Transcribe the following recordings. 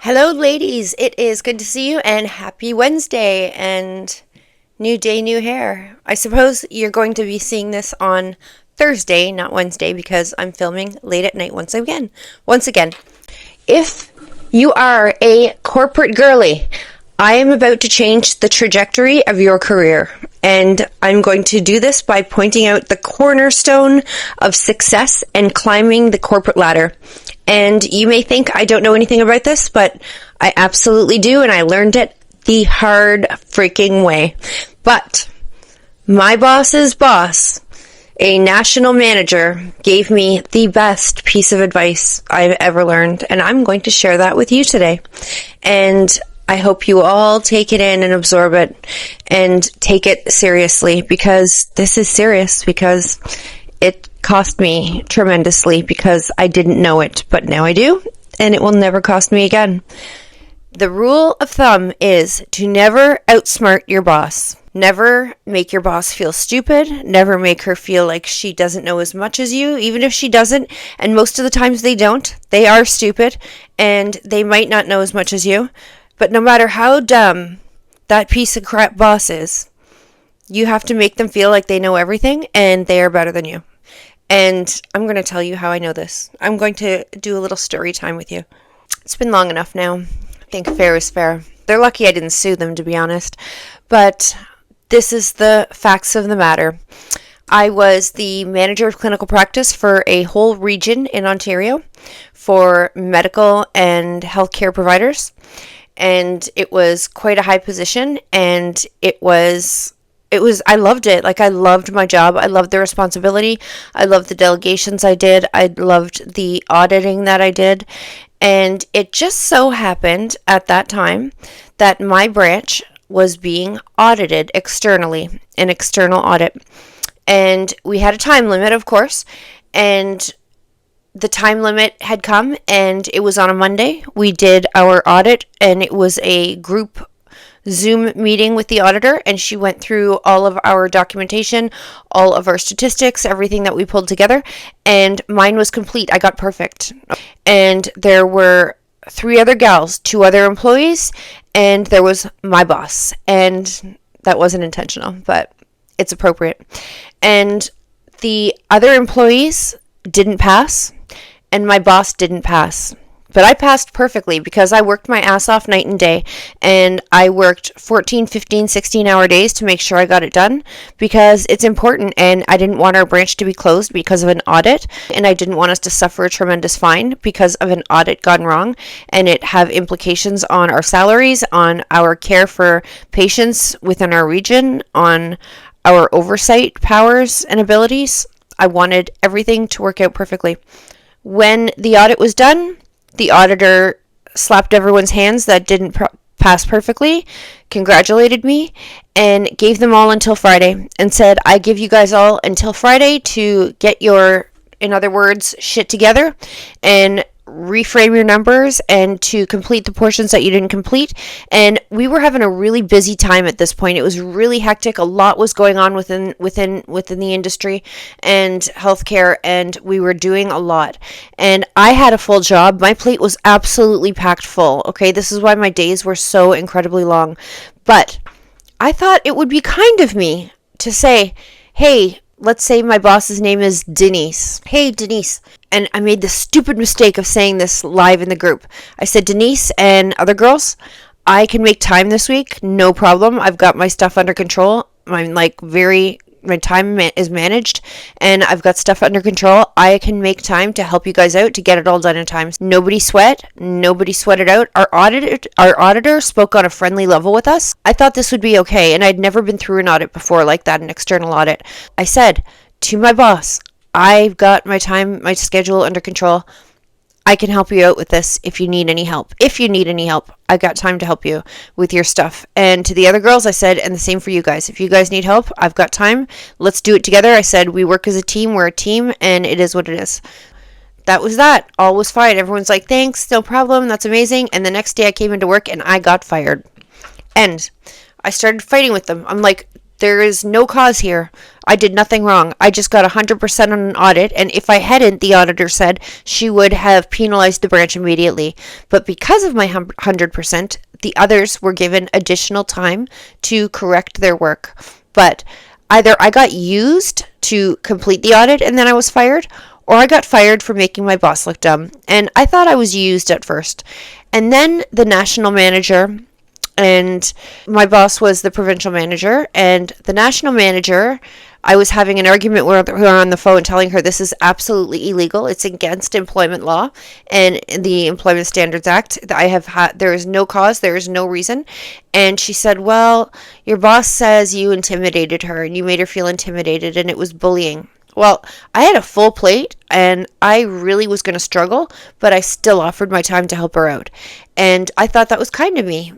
Hello, ladies. It is good to see you, and happy Wednesday, and new day, new hair. I suppose you're going to be seeing this on Thursday, not Wednesday, because I'm filming late at night once again. If you are a corporate girly, I am about to change the trajectory of your career, and I'm going to do this by pointing out the cornerstone of success and climbing the corporate ladder. And you may think I don't know anything about this, but I absolutely do, and I learned it the hard freaking way. But my boss's boss, a national manager, gave me the best piece of advice I've ever learned, and I'm going to share that with you today. And I hope you all take it in and absorb it and take it seriously, because this is serious, because it cost me tremendously because I didn't know it, but now I do, and it will never cost me again. The rule of thumb is to never outsmart your boss. Never make your boss feel stupid. Never make her feel like she doesn't know as much as you, even if she doesn't. And most of the times they don't. They are stupid, and they might not know as much as you. But no matter how dumb that piece of crap boss is, you have to make them feel like they know everything and they are better than you. And I'm going to tell you how I know this. I'm going to do a little story time with you. It's been long enough now. I think fair is fair. They're lucky I didn't sue them, to be honest. But this is the facts of the matter. I was the manager of clinical practice for a whole region in Ontario for medical and healthcare providers. And it was quite a high position, and I loved it. Like, I loved my job. I loved the responsibility. I loved the delegations I did. I loved the auditing that I did. And it just so happened at that time that my branch was being audited externally, an external audit. And we had a time limit, of course. And the time limit had come, and it was on a Monday. We did our audit, and it was a group Zoom meeting with the auditor, and she went through all of our documentation, all of our statistics, everything that we pulled together, and mine was complete. I got perfect. And there were 3 other gals, 2 other employees, and there was my boss. And that wasn't intentional, but it's appropriate. And the other employees didn't pass, and my boss didn't pass. But I passed perfectly because I worked my ass off night and day, and I worked 14, 15, 16-hour days to make sure I got it done, because it's important, and I didn't want our branch to be closed because of an audit, and I didn't want us to suffer a tremendous fine because of an audit gone wrong, and it have implications on our salaries, on our care for patients within our region, on our oversight powers and abilities. I wanted everything to work out perfectly. When the audit was done, the auditor slapped everyone's hands that didn't pass perfectly, congratulated me, and gave them all until Friday, and said, I give you guys all until Friday to get your, in other words, shit together, and reframe your numbers, and to complete the portions that you didn't complete. And we were having a really busy time at this point. It was really hectic. A lot was going on within the industry and healthcare, and we were doing a lot. And I had a full job. My plate was absolutely packed full. Okay, this is why my days were so incredibly long. But I thought it would be kind of me to say, hey, let's say my boss's name is Denise. Hey, Denise. And I made the stupid mistake of saying this live in the group. I said, Denise and other girls, I can make time this week. No problem. I've got my stuff under control. My time is managed, and I've got stuff under control. I can make time to help you guys out to get it all done in time. Nobody sweat. Nobody sweated out. Our auditor spoke on a friendly level with us. I thought this would be okay, and I'd never been through an audit before like that, an external audit. I said to my boss, I've got my schedule under control. I can help you out with this if you need any help. If you need any help, I've got time to help you with your stuff. And to the other girls, I said, and the same for you guys. If you guys need help, I've got time. Let's do it together. I said, we work as a team. We're a team, and it is what it is. That was that. All was fine. Everyone's like, thanks, no problem. That's amazing. And the next day I came into work, and I got fired. And I started fighting with them. I'm like, There is no cause here. I did nothing wrong. I just got 100% on an audit, and if I hadn't, the auditor said, she would have penalized the branch immediately. But because of my 100%, the others were given additional time to correct their work. But either I got used to complete the audit and then I was fired, or I got fired for making my boss look dumb. And I thought I was used at first. And then the national manager, and my boss was the provincial manager, and the national manager, I was having an argument with her on the phone telling her this is absolutely illegal. It's against employment law and the Employment Standards Act. There is no cause, there is no reason. And she said, well, your boss says you intimidated her and you made her feel intimidated and it was bullying. Well, I had a full plate and I really was going to struggle, but I still offered my time to help her out. And I thought that was kind of me.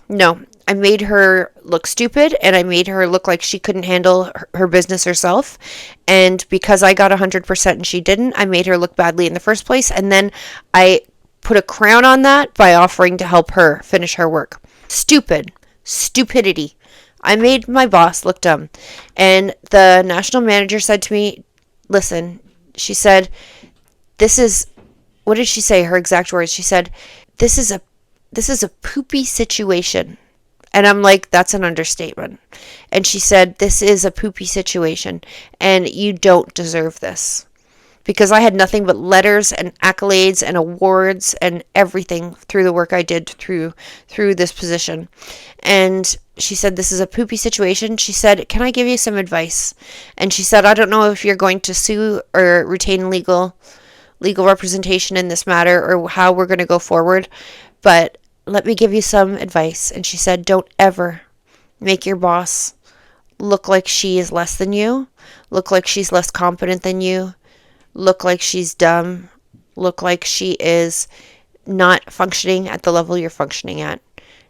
No, I made her look stupid and I made her look like she couldn't handle her business herself. And because I got 100% and she didn't, I made her look badly in the first place. And then I put a crown on that by offering to help her finish her work. Stupidity. I made my boss look dumb. And the national manager said to me, listen, she said, what did she say? Her exact words. She said, this is a poopy situation. And I'm like, that's an understatement. And she said, this is a poopy situation and you don't deserve this. Because I had nothing but letters and accolades and awards and everything through the work I did through this position. And she said, this is a poopy situation. She said, can I give you some advice? And she said, I don't know if you're going to sue or retain legal representation in this matter or how we're going to go forward, but let me give you some advice. And she said, don't ever make your boss look like she is less than you, look like she's less competent than you, look like she's dumb, look like she is not functioning at the level you're functioning at.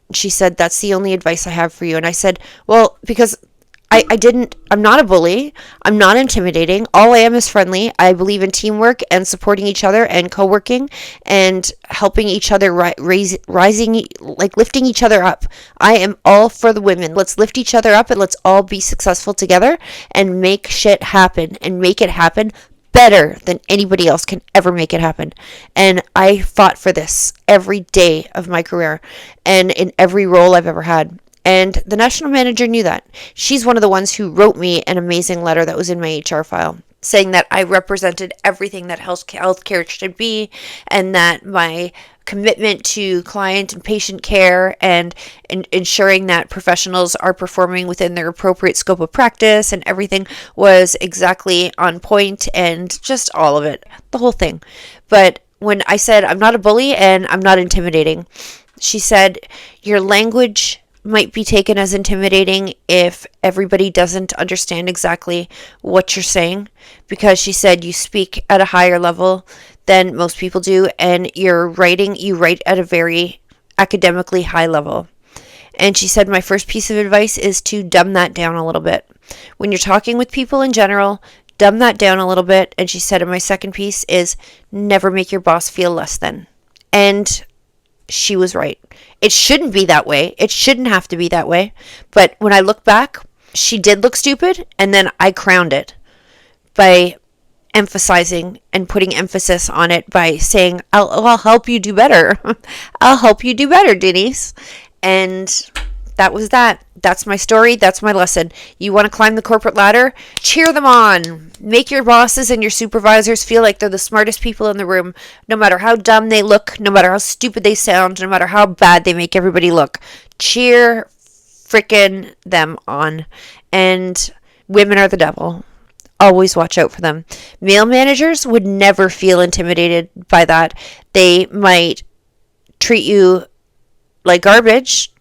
And she said, that's the only advice I have for you. And I said, well, because I'm not a bully. I'm not intimidating. All I am is friendly. I believe in teamwork and supporting each other and co-working and helping each other rising, like lifting each other up. I am all for the women. Let's lift each other up and let's all be successful together and make shit happen and make it happen better than anybody else can ever make it happen. And I fought for this every day of my career and in every role I've ever had. And the national manager knew that. She's one of the ones who wrote me an amazing letter that was in my HR file saying that I represented everything that healthcare should be and that my commitment to client and patient care and ensuring that professionals are performing within their appropriate scope of practice and everything was exactly on point and just all of it, the whole thing. But when I said I'm not a bully and I'm not intimidating, she said, your language might be taken as intimidating if everybody doesn't understand exactly what you're saying, because she said you speak at a higher level than most people do and you write at a very academically high level. And she said my first piece of advice is to dumb that down a little bit. When you're talking with people in general, dumb that down a little bit. And she said, and my second piece is never make your boss feel less than. And she was right. It shouldn't be that way. It shouldn't have to be that way. But when I look back, she did look stupid, and then I crowned it by emphasizing and putting emphasis on it by saying, I'll help you do better. I'll help you do better, Denise. And that was that. That's my story. That's my lesson. You want to climb the corporate ladder? Cheer them on. Make your bosses and your supervisors feel like they're the smartest people in the room, no matter how dumb they look, no matter how stupid they sound, no matter how bad they make everybody look. Cheer frickin' them on. And women are the devil. Always watch out for them. Male managers would never feel intimidated by that. They might treat you like garbage,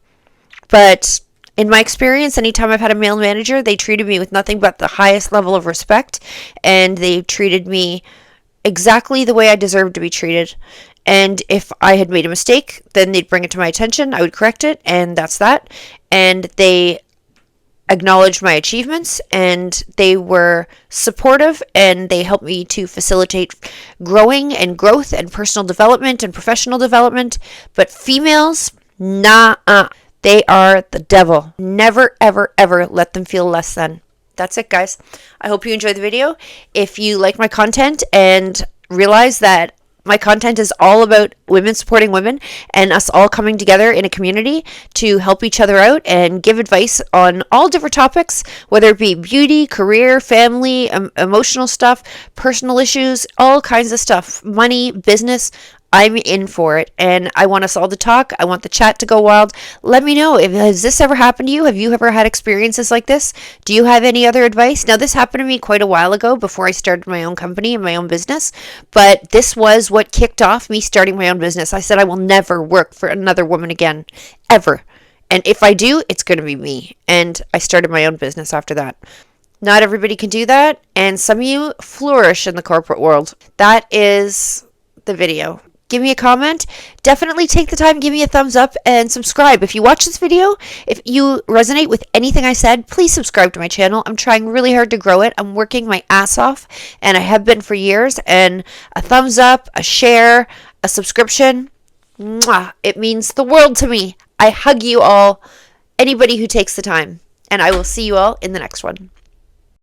but in my experience, anytime I've had a male manager, they treated me with nothing but the highest level of respect, and they treated me exactly the way I deserved to be treated. And if I had made a mistake, then they'd bring it to my attention, I would correct it, and that's that. And they acknowledged my achievements, and they were supportive, and they helped me to facilitate growing and growth and personal development and professional development. But females, nah, They are the devil. Never, ever, ever let them feel less than. That's it, guys. I hope you enjoyed the video. If you like my content and realize that my content is all about women supporting women and us all coming together in a community to help each other out and give advice on all different topics, whether it be beauty, career, family, emotional stuff, personal issues, all kinds of stuff, money, business. I'm in for it, and I want us all to talk. I want the chat to go wild. Let me know, has this ever happened to you? Have you ever had experiences like this? Do you have any other advice? Now, this happened to me quite a while ago before I started my own company and my own business, but this was what kicked off me starting my own business. I said I will never work for another woman again, ever. And if I do, it's going to be me. And I started my own business after that. Not everybody can do that, and some of you flourish in the corporate world. That is the video. Give me a comment. Definitely take the time, give me a thumbs up, and subscribe. If you watch this video, if you resonate with anything I said, please subscribe to my channel. I'm trying really hard to grow it. I'm working my ass off, and I have been for years. And a thumbs up, a share, a subscription, mwah, it means the world to me. I hug you all, anybody who takes the time. And I will see you all in the next one.